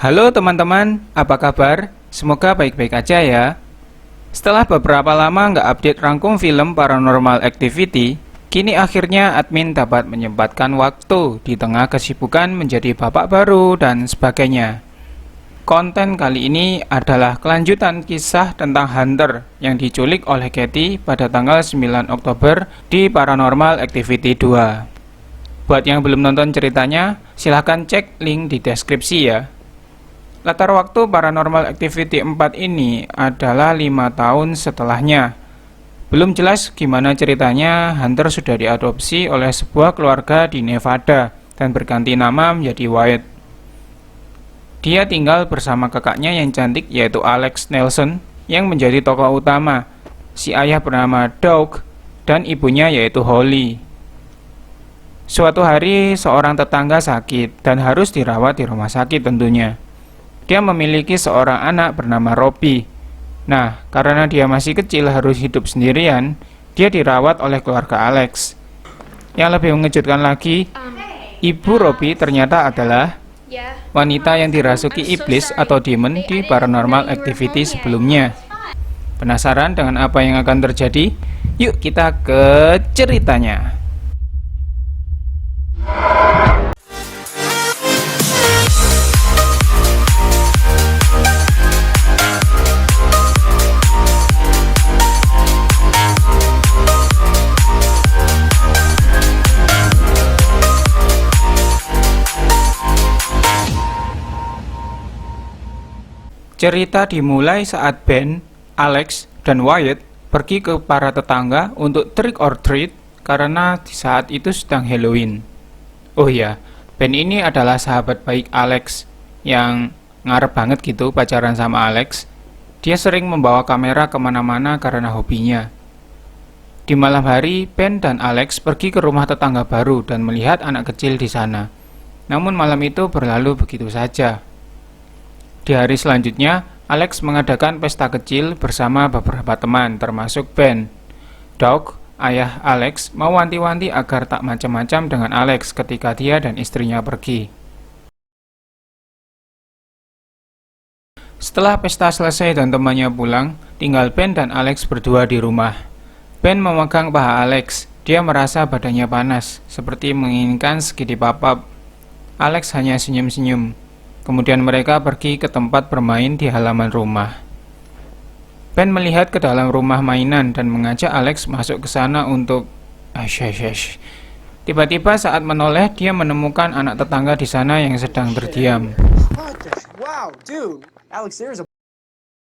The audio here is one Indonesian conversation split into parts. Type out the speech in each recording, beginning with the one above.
Halo teman-teman, apa kabar? Semoga baik-baik aja ya. Setelah beberapa lama nggak update rangkum film Paranormal Activity, kini akhirnya admin dapat menyempatkan waktu di tengah kesibukan menjadi bapak baru dan sebagainya. Konten kali ini adalah kelanjutan kisah tentang Hunter yang diculik oleh Katie pada tanggal 9 Oktober di Paranormal Activity 2. Buat yang belum nonton ceritanya, silahkan cek link di deskripsi ya. Latar waktu Paranormal Activity 4 ini adalah 5 tahun setelahnya. Belum jelas gimana ceritanya, Hunter sudah diadopsi oleh sebuah keluarga di Nevada dan berganti nama menjadi Wyatt. Dia tinggal bersama kakaknya yang cantik yaitu Alex Nelson yang menjadi tokoh utama, si ayah bernama Doug dan ibunya yaitu Holly. Suatu hari seorang tetangga sakit dan harus dirawat di rumah sakit tentunya. Dia memiliki seorang anak bernama Robbie. Nah, karena dia masih kecil harus hidup sendirian, dia dirawat oleh keluarga Alex. Yang lebih mengejutkan lagi, ibu Robbie ternyata adalah wanita yang dirasuki iblis atau demon di Paranormal Activity sebelumnya. Penasaran dengan apa yang akan terjadi? Yuk kita ke ceritanya. Cerita dimulai saat Ben, Alex, dan Wyatt pergi ke para tetangga untuk trick or treat karena di saat itu sedang Halloween. Oh iya, Ben ini adalah sahabat baik Alex yang ngarep banget gitu pacaran sama Alex. Dia sering membawa kamera kemana-mana karena hobinya. Di malam hari, Ben dan Alex pergi ke rumah tetangga baru dan melihat anak kecil di sana. Namun malam itu berlalu begitu saja. Di hari selanjutnya, Alex mengadakan pesta kecil bersama beberapa teman, termasuk Ben. Doug, ayah Alex, mewanti-wanti agar tak macam-macam dengan Alex ketika dia dan istrinya pergi. Setelah pesta selesai dan temannya pulang, tinggal Ben dan Alex berdua di rumah. Ben memegang paha Alex. Dia merasa badannya panas, seperti menginginkan segidip papap. Alex hanya senyum-senyum. Kemudian mereka pergi ke tempat bermain di halaman rumah. Ben melihat ke dalam rumah mainan dan mengajak Alex masuk ke sana untuk Tiba-tiba saat menoleh, dia menemukan anak tetangga di sana yang sedang terdiam.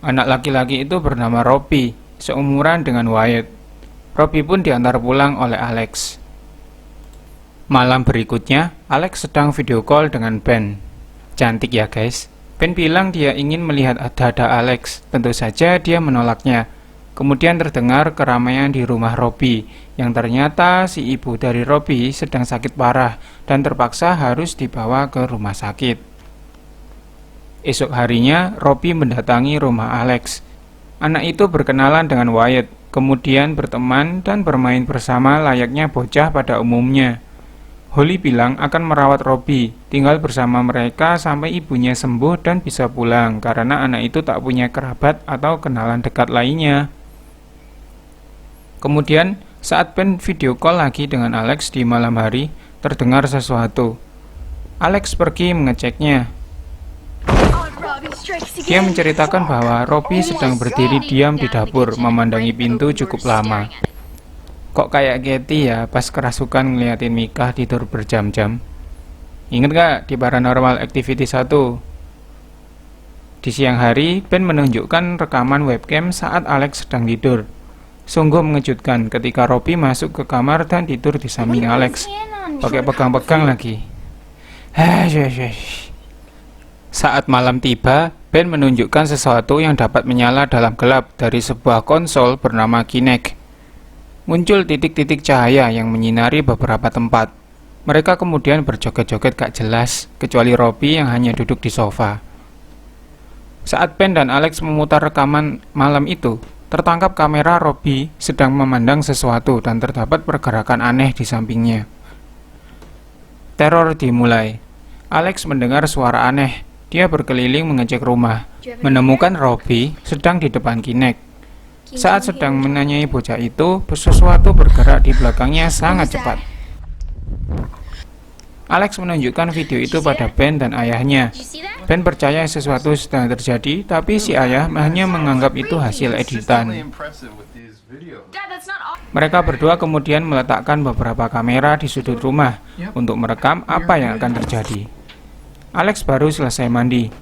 Anak laki-laki itu bernama Robbie, seumuran dengan Wyatt. Robbie pun diantar pulang oleh Alex. Malam berikutnya, Alex sedang video call dengan Ben. Cantik ya guys. Ben bilang dia ingin melihat dada Alex. Tentu saja dia menolaknya. Kemudian terdengar keramaian di rumah Robbie, yang ternyata si ibu dari Robbie sedang sakit parah dan terpaksa harus dibawa ke rumah sakit. Esok harinya, Robbie mendatangi rumah Alex. Anak itu berkenalan dengan Wyatt, kemudian berteman dan bermain bersama layaknya bocah pada umumnya. Holly bilang akan merawat Robbie, tinggal bersama mereka sampai ibunya sembuh dan bisa pulang karena anak itu tak punya kerabat atau kenalan dekat lainnya. Kemudian, saat Ben video call lagi dengan Alex di malam hari, terdengar sesuatu. Alex pergi mengeceknya. Dia menceritakan bahwa Robbie sedang berdiri diam di dapur, memandangi pintu cukup lama. Kok kayak Katie ya pas kerasukan ngeliatin Mika tidur berjam-jam. Ingat gak di Paranormal Activity 1? Di siang hari, Ben menunjukkan rekaman webcam saat Alex sedang tidur. Sungguh mengejutkan ketika Robbie masuk ke kamar dan tidur di samping Alex. Pakai pegang-pegang lagi. Saat malam tiba, Ben menunjukkan sesuatu yang dapat menyala dalam gelap dari sebuah konsol bernama Kinect. Muncul titik-titik cahaya yang menyinari beberapa tempat. Mereka kemudian berjoget-joget gak jelas, kecuali Robbie yang hanya duduk di sofa. Saat Ben dan Alex memutar rekaman malam itu, tertangkap kamera Robbie sedang memandang sesuatu dan terdapat pergerakan aneh di sampingnya. Teror dimulai. Alex mendengar suara aneh, Dia berkeliling mengecek rumah, menemukan Robbie sedang di depan Kinect. Saat sedang menanyai bocah itu, sesuatu bergerak di belakangnya sangat cepat. Alex menunjukkan video itu pada Ben dan ayahnya. Ben percaya sesuatu sedang terjadi, tapi si ayah hanya menganggap itu hasil editan. Mereka berdua kemudian meletakkan beberapa kamera di sudut rumah untuk merekam apa yang akan terjadi. Alex baru selesai mandi,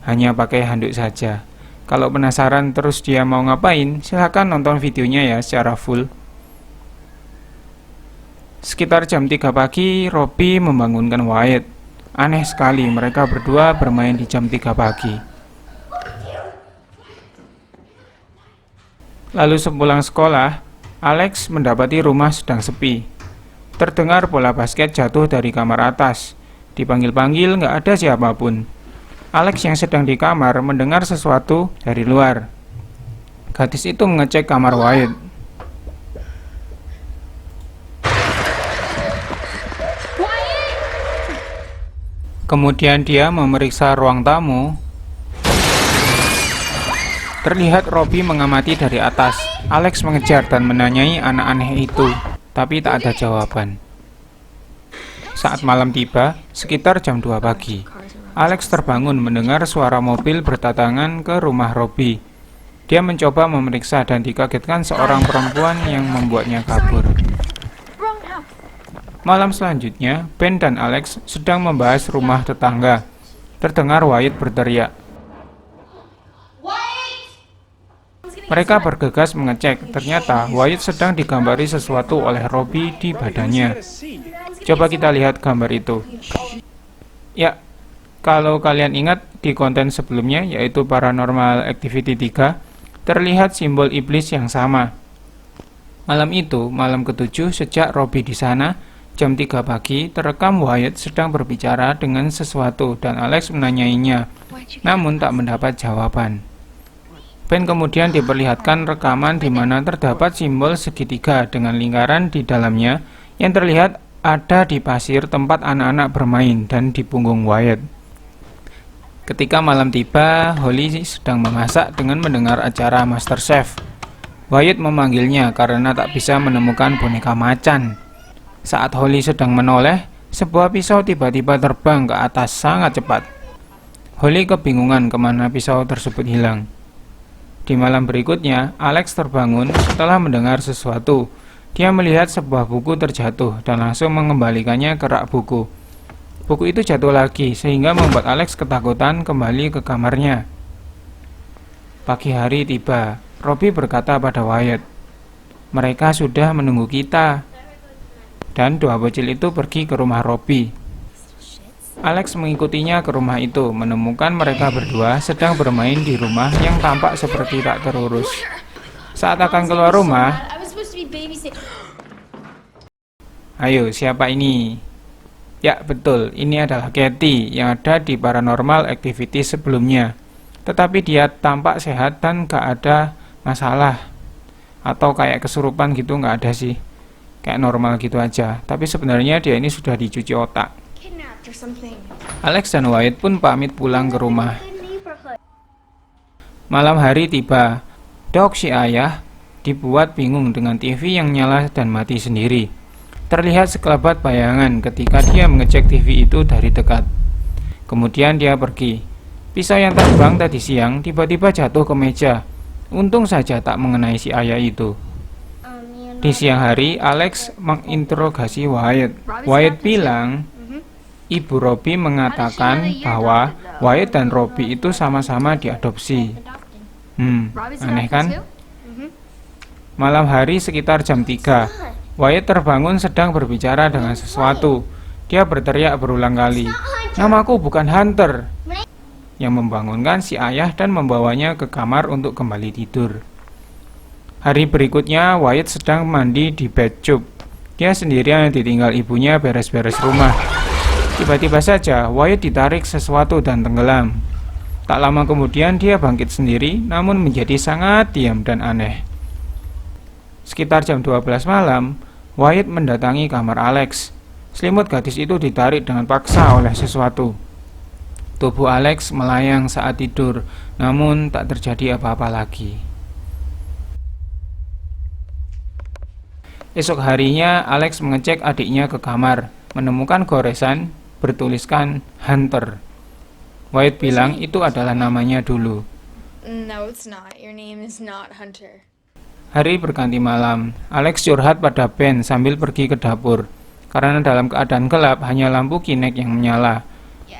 hanya pakai handuk saja. Kalau penasaran terus dia mau ngapain, silahkan nonton videonya ya secara full. Sekitar jam 3 pagi, Robbie membangunkan Wyatt. Aneh sekali, mereka berdua bermain di jam 3 pagi. Lalu sepulang sekolah, Alex mendapati rumah sedang sepi. Terdengar bola basket jatuh dari kamar atas. Dipanggil-panggil nggak ada siapapun. Alex yang sedang di kamar mendengar sesuatu dari luar. Gadis itu mengecek kamar Wyatt. Kemudian dia memeriksa ruang tamu. Terlihat Robbie mengamati dari atas. Alex mengejar dan menanyai anak aneh itu, tapi tak ada jawaban. Saat malam tiba, sekitar jam 2 pagi, Alex terbangun mendengar suara mobil berdatangan ke rumah Robbie. Dia mencoba memeriksa dan dikagetkan seorang perempuan yang membuatnya kabur. Malam selanjutnya, Ben dan Alex sedang membahas rumah tetangga. Terdengar Wyatt berteriak. Mereka bergegas mengecek, ternyata Wyatt sedang digambari sesuatu oleh Robbie di badannya. Coba kita lihat gambar itu. Ya, kalau kalian ingat di konten sebelumnya, yaitu Paranormal Activity 3, terlihat simbol iblis yang sama. Malam itu, malam ke-7 sejak Robbie di sana, jam 3 pagi, terekam Wyatt sedang berbicara dengan sesuatu dan Alex menanyainya, namun tak mendapat jawaban. Ben kemudian diperlihatkan rekaman di mana terdapat simbol segitiga dengan lingkaran di dalamnya yang terlihat ada di pasir tempat anak-anak bermain dan di punggung Wyatt. Ketika malam tiba, Holly sedang memasak dengan mendengar acara MasterChef. Wyatt memanggilnya karena tak bisa menemukan boneka macan. Saat Holly sedang menoleh, sebuah pisau tiba-tiba terbang ke atas sangat cepat. Holly kebingungan kemana pisau tersebut hilang. Di malam berikutnya, Alex terbangun setelah mendengar sesuatu. Dia melihat sebuah buku terjatuh dan langsung mengembalikannya ke rak buku. Buku itu jatuh lagi sehingga membuat Alex ketakutan kembali ke kamarnya. Pagi hari tiba. Robbie berkata pada Wyatt, "Mereka sudah menunggu kita." Dan dua bocil itu pergi ke rumah Robbie. Alex mengikutinya ke rumah itu, menemukan mereka berdua sedang bermain di rumah yang tampak seperti tak terurus. Saat akan keluar rumah, ayo, siapa ini? Ya, betul, ini adalah Katie yang ada di Paranormal Activity sebelumnya. Tetapi dia tampak sehat dan gak ada masalah. Atau kayak kesurupan gitu gak ada sih. Kayak normal gitu aja. Tapi sebenarnya dia ini sudah dicuci otak. Alex dan Wyatt pun pamit pulang ke rumah. Malam hari tiba. Doc si ayah dibuat bingung dengan TV yang nyala dan mati sendiri. Terlihat sekelebat bayangan ketika dia mengecek TV itu dari dekat. Kemudian dia pergi. Pisau yang terbang tadi siang tiba-tiba jatuh ke meja. Untung saja tak mengenai si ayah itu. Di siang hari, Alex menginterogasi Wyatt. Wyatt bilang, Ibu Robbie mengatakan bahwa Wyatt dan Robbie itu sama-sama diadopsi. Aneh kan? Malam hari sekitar jam 3, Wyatt terbangun sedang berbicara dengan sesuatu. Dia berteriak berulang kali, "Namaku bukan Hunter," yang membangunkan si ayah dan membawanya ke kamar untuk kembali tidur. Hari berikutnya, Wyatt sedang mandi di bathtub. Dia sendirian ditinggal ibunya beres-beres rumah. Tiba-tiba saja, Wyatt ditarik sesuatu dan tenggelam. Tak lama kemudian, dia bangkit sendiri, namun menjadi sangat diam dan aneh. Sekitar jam 12 malam, Wyatt mendatangi kamar Alex. Selimut gadis itu ditarik dengan paksa oleh sesuatu. Tubuh Alex melayang saat tidur, namun tak terjadi apa-apa lagi. Esok harinya, Alex mengecek adiknya ke kamar, menemukan goresan bertuliskan Hunter. Wyatt bilang itu adalah namanya dulu. No, it's not. Your name is not Hunter. Hari berganti malam, Alex curhat pada Ben sambil pergi ke dapur. Karena dalam keadaan gelap, hanya lampu Kinect yang menyala.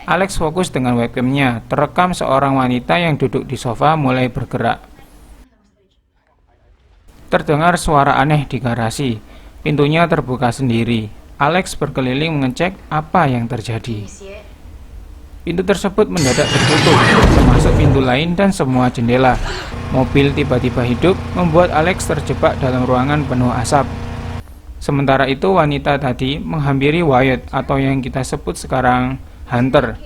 Alex fokus dengan webcamnya, terekam seorang wanita yang duduk di sofa mulai bergerak. Terdengar suara aneh di garasi, pintunya terbuka sendiri. Alex berkeliling mengecek apa yang terjadi. Pintu tersebut mendadak tertutup, termasuk pintu lain dan semua jendela. Mobil tiba-tiba hidup, membuat Alex terjebak dalam ruangan penuh asap. Sementara itu wanita tadi menghampiri Wyatt atau yang kita sebut sekarang Hunter.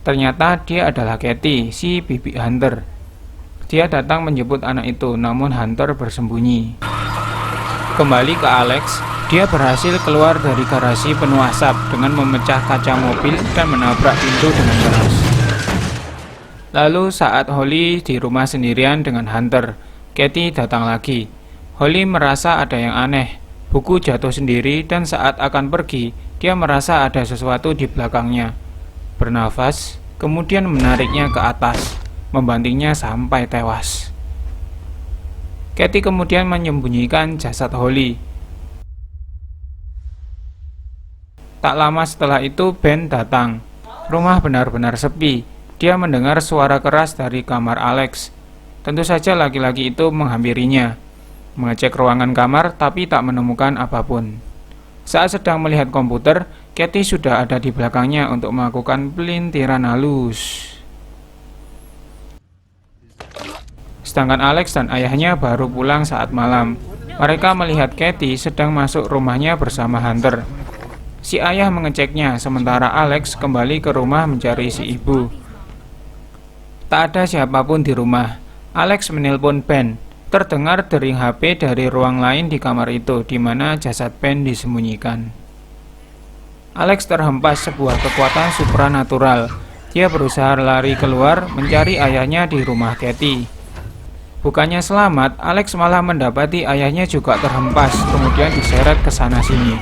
Ternyata dia adalah Katie, si bibi Hunter. Dia datang menjemput anak itu, namun Hunter bersembunyi. Kembali ke Alex, dia berhasil keluar dari garasi penuh asap dengan memecah kaca mobil dan menabrak pintu dengan keras. Lalu saat Holly di rumah sendirian dengan Hunter, Katie datang lagi. Holly merasa ada yang aneh. Buku jatuh sendiri dan saat akan pergi, dia merasa ada sesuatu di belakangnya. Bernafas, kemudian menariknya ke atas, membantingnya sampai tewas. Katie kemudian menyembunyikan jasad Holly. Tak lama setelah itu Ben datang. Rumah benar-benar sepi. Dia mendengar suara keras dari kamar Alex. Tentu saja laki-laki itu menghampirinya. Mengecek ruangan kamar tapi tak menemukan apapun. Saat sedang melihat komputer, Katie sudah ada di belakangnya untuk melakukan pelintiran halus. Sedangkan Alex dan ayahnya baru pulang saat malam. Mereka melihat Katie sedang masuk rumahnya bersama Hunter. Si ayah mengeceknya, sementara Alex kembali ke rumah mencari si ibu. Tak ada siapapun di rumah. Alex menelpon Ben. Terdengar dering HP dari ruang lain di kamar itu, di mana jasad Ben disembunyikan. Alex terhempas sebuah kekuatan supranatural. Dia berusaha lari keluar, mencari ayahnya di rumah Katie. Bukannya selamat, Alex malah mendapati ayahnya juga terhempas, kemudian diseret ke sana-sini.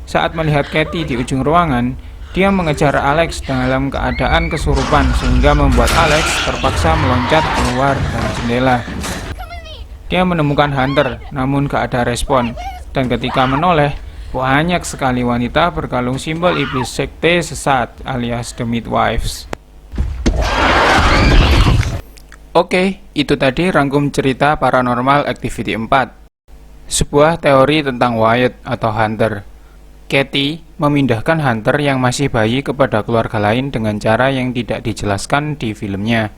Saat melihat Katie di ujung ruangan, dia mengejar Alex dalam keadaan kesurupan sehingga membuat Alex terpaksa meloncat keluar dari jendela. Dia menemukan Hunter, namun gak ada respon. Dan ketika menoleh, banyak sekali wanita berkalung simbol iblis sekte sesat alias The Midwives. Oke, itu tadi rangkum cerita Paranormal Activity 4. Sebuah teori tentang Wyatt atau Hunter. Katie memindahkan Hunter yang masih bayi kepada keluarga lain dengan cara yang tidak dijelaskan di filmnya.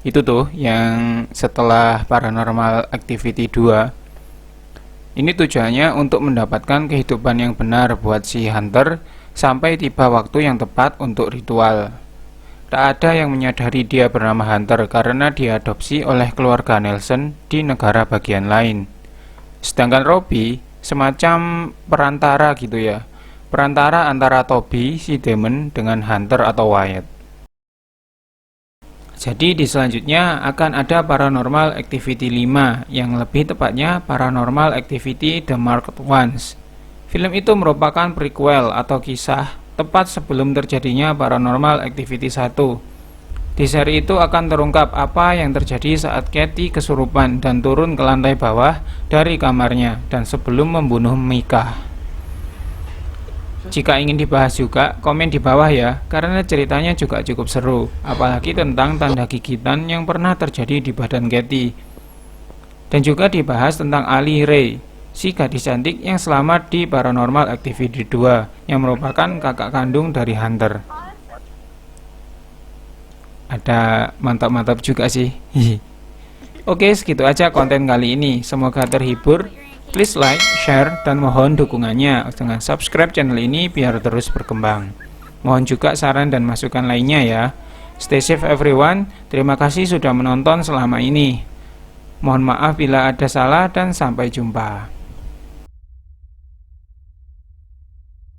Itu tuh yang setelah Paranormal Activity 2. Ini tujuannya untuk mendapatkan kehidupan yang benar buat si Hunter sampai tiba waktu yang tepat untuk ritual. Tak ada yang menyadari dia bernama Hunter karena diadopsi oleh keluarga Nelson di negara bagian lain. Sedangkan Robbie semacam perantara gitu ya. Perantara antara Toby, si demon, dengan Hunter atau Wyatt. Jadi di selanjutnya akan ada Paranormal Activity 5, yang lebih tepatnya Paranormal Activity The Marked Ones. Film itu merupakan prequel atau kisah tepat sebelum terjadinya Paranormal Activity 1. Di seri itu akan terungkap apa yang terjadi saat Katie kesurupan dan turun ke lantai bawah dari kamarnya dan sebelum membunuh Micah. Jika ingin dibahas juga, komen di bawah ya, karena ceritanya juga cukup seru, apalagi tentang tanda gigitan yang pernah terjadi di badan Katie. Dan juga dibahas tentang Ali Ray, si gadis cantik yang selamat di Paranormal Activity 2, yang merupakan kakak kandung dari Hunter. Ada mantap-mantap juga sih. Oke, segitu aja konten kali ini, semoga terhibur. Please like, share, dan mohon dukungannya dengan subscribe channel ini biar terus berkembang. Mohon juga saran dan masukan lainnya ya. Stay safe everyone, terima kasih sudah menonton selama ini. Mohon maaf bila ada salah dan sampai jumpa.